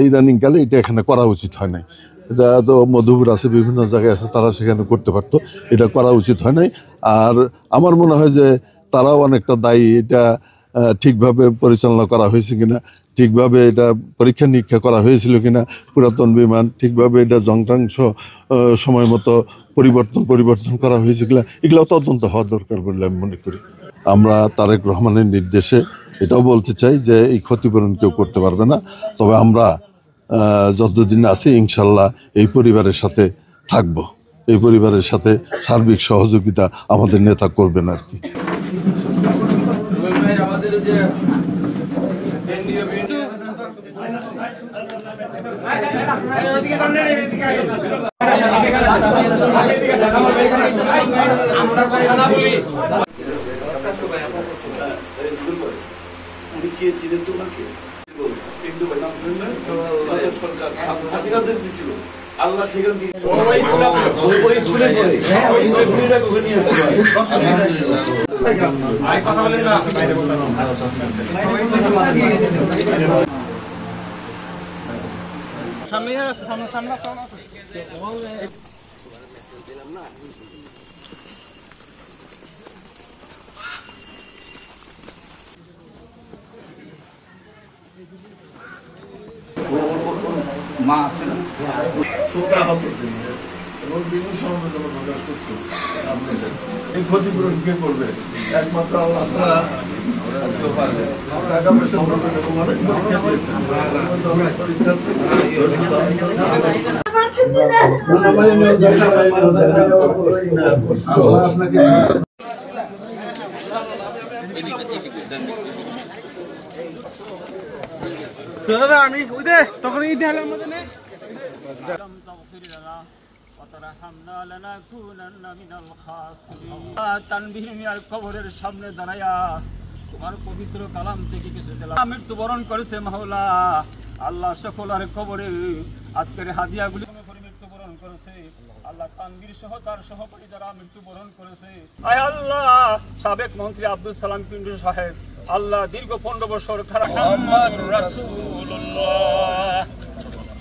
ইদানিংকালে এটা এখানে করা উচিত হয় নাই। এটা তো মধুপুর আছে, বিভিন্ন জায়গায় আছে, তারা সেখানে করতে পারতো, এটা করা উচিত হয় নাই। আর আমার মনে হয় যে তারাও অনেকটা দায়ী, এটা ঠিকভাবে পরিচালনা করা হয়েছে কিনা, ঠিকভাবে এটা পরীক্ষা নিরীক্ষা করা হয়েছিল কিনা, পুরাতন বিমান ঠিকভাবে এটা যন্ত্রাংশ সময় মতো পরিবর্তন করা হয়েছে কিনা, এগুলো তদন্ত হওয়া দরকার বলে আমি মনে করি। আমরা তারেক রহমানের নির্দেশে এটাও বলতে চাই যে এই ক্ষতিপূরণ কেউ করতে পারবে না, তবে আমরা যতদিন আছি ইনশাল্লাহ এই পরিবারের সাথে থাকব, এই পরিবারের সাথে সার্বিক সহযোগিতা আমাদের নেতা করবেন আর কি। আল্লাহ সেখান থেকে কথা বলেন না। মা আছে না এই ক্ষতিপূরণ কে করবে? একমাত্র আল্লাহ ছাড়া টাকা পয়সা অনেক পরীক্ষা দিয়েছে, আমি তখন ঈদ হলাম কবরের সামনে দাঁড়াইয়া তোমার পবিত্র কালাম থেকে কিছু দিলাম। মৃত্যুবরণ করেছে মাওলা আল্লাহ, সকল আর কবরে আজকের হাদিয়াগুলি মৃত্যুবরণ করেছে আল্লাহ। তানভীর সহ তার সহপাঠী যারা মৃত্যুবরণ করেছে, আয় আল্লাহ সাবেক মন্ত্রী আব্দুল সালাম পিন্টু সাহেব, আল্লাহ দীর্ঘ 15 বছর খারাপ। মুহাম্মদুর রাসূলুল্লাহ।